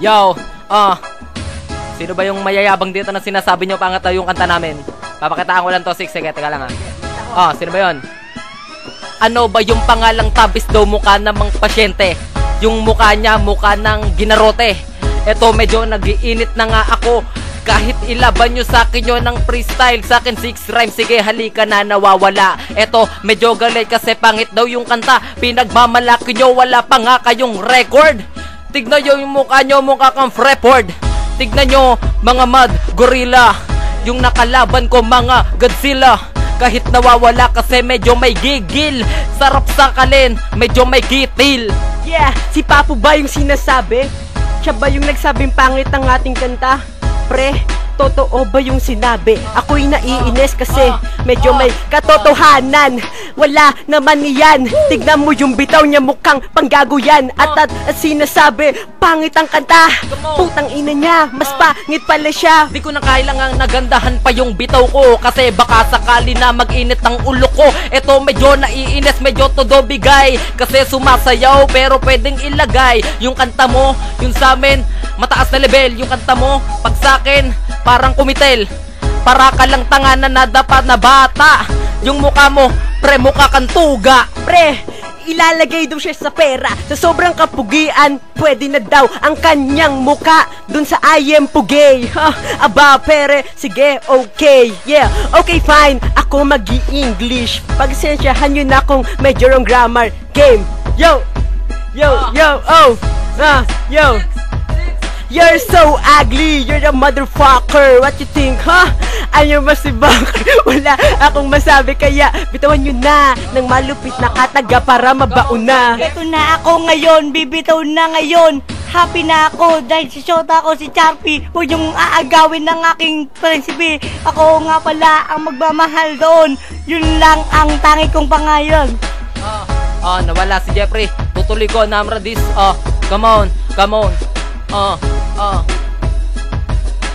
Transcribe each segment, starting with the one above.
Yo, sino ba yung mayayabang dito na sinasabi nyo pangat yung kanta namin? Papakitaan ko lang to, 6. Sige, teka lang sino ba yun? Ano ba yung pangalang tabis daw mukha namang pasyente? Yung mukha niya, mukha ng ginarote. Eto, medyo nag-iinit na nga ako. Kahit ilaban nyo sa akin yun ng freestyle, sa akin 6 rhymes, sige halika na, nawawala. Eto, medyo galit kasi pangit daw yung kanta. Pinagmamalaki nyo, wala pa nga kayong record. Tignan nyo yung mukha nyo, mukha kang Freeport. Tignan nyo, mga mad, gorilla. Yung nakalaban ko, mga Godzilla. Kahit nawawala kasi medyo may gigil. Sarap sakalin, medyo may gitil. Yeah, si Papo ba yung sinasabi? Siya ba yung nagsabing pangit ang ating kanta? Pre, totoo ba yung sinabi? Ako'y naiinis kasi medyo may katotohanan. Wala naman iyan. Tignan mo yung bitaw niya, mukhang panggago yan. At sinasabi, pangit ang kanta. Putang ina niya, mas pangit pala siya. Di ko na kailangang nagandahan pa yung bitaw ko, kasi baka sakali na mag-init ang ulo ko. Eto, medyo naiinis, medyo todo bigay, kasi sumasayaw pero pwedeng ilagay. Yung kanta mo, yung sa amin, mataas na level. Yung kanta mo, pag sa akin, parang kumitel. Para ka lang tanga na dapat na bata. Yung mukha mo, pre, mukha kang tuga. Pre, ilalagay daw siya sa pera. Sa sobrang kapugian, pwede na daw ang kanyang muka dun sa I am pugay. Aba, pere, sige, okay. Yeah, okay, fine. Ako mag-i-English. Pagsensyahan nyo na kung medyo wrong grammar. Game. Yo, yo. You're so ugly, you're a motherfucker. What you think, huh? Ayaw masibakar. Wala akong masabi, kaya bitawan nyo na ng malupit na kataga para mabaon na. Ito na ako ngayon, bibitaw na ngayon. Happy na ako dahil si Shota ako, si Charpy. Huwag yung aagawin ng aking prinsipe. Ako nga pala ang magmamahal doon. Yun lang ang tangi kong pangayon. Nawala si Jeffrey. Tutuloy ko, Namradis. Come on.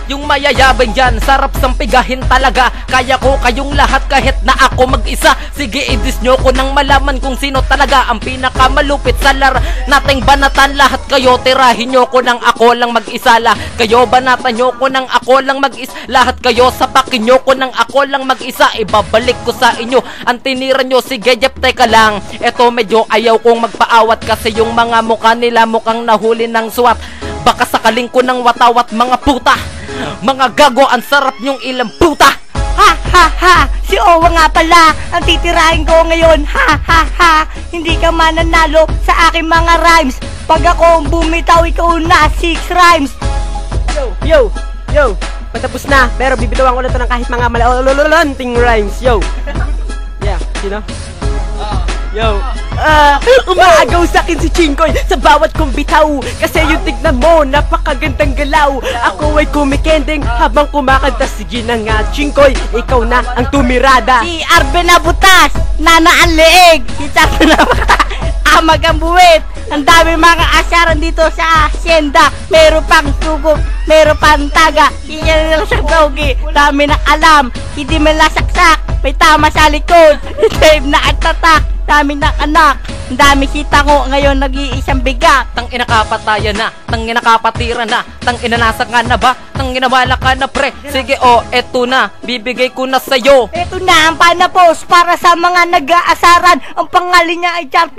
Yung mayayabang dyan, sarap sampigahin talaga. Kaya ko kayong lahat kahit na ako mag-isa. Sige, idis nyo ko nang malaman kung sino talaga ang pinakamalupit sa lar nating banatan. Lahat kayo, tirahin nyo ko nang ako lang mag-isa. Kayo, banatan nyo ko nang ako lang mag-isa. Lahat kayo, sapakin nyo ko nang ako lang mag-isa. Ibabalik ko sa inyo ang tinira nyo. Sige, Jeff, teka lang. Eto, medyo ayaw kong magpaawat, kasi yung mga mukha nila mukhang nahuli ng SWAT. Baka sakaling ko ng watawat, mga puta. Mga gago, ang sarap nyong ilang puta. Ha! Si Owa nga pala ang titirahin ko ngayon. Ha! Hindi ka mananalo sa aking mga rhymes. Pag ako bumitaw, ikaw na 6 rhymes. Yo. Patapos na, pero bibitawan ko na to ng kahit mga malololonting rhymes. Yo. Yeah, sino? Yo. Umaagaw sa akin si Chinkoy sa bawat kong bitaw, kasi yung tignan mo, napakagandang galaw. Ako ay kumikending habang kumakanta. Sige na nga, Chinkoy, ikaw na ang tumirada. Si Arben na butas, Nana ang leeg, si Chato na amag ang buwit. Ang dami mga asyaran dito sa asyenda. Meron pang sugog, meron pang taga. Hindi na lang siya brogi, dami na alam. Hindi man lasaksak, may tama sa likod. Dave na at tatak, dami ng anak. Ang dami kita ko ngayon, nag-iisang bigat. Tang inakapatayan na, tang inakapatira na, tang inanasa ka na ba, tang inawala ka na, pre. Sige, eto na, bibigay ko na sa'yo. Ito na ang panapos para sa mga nag-aasaran. Ang pangalan niya ay Charpy.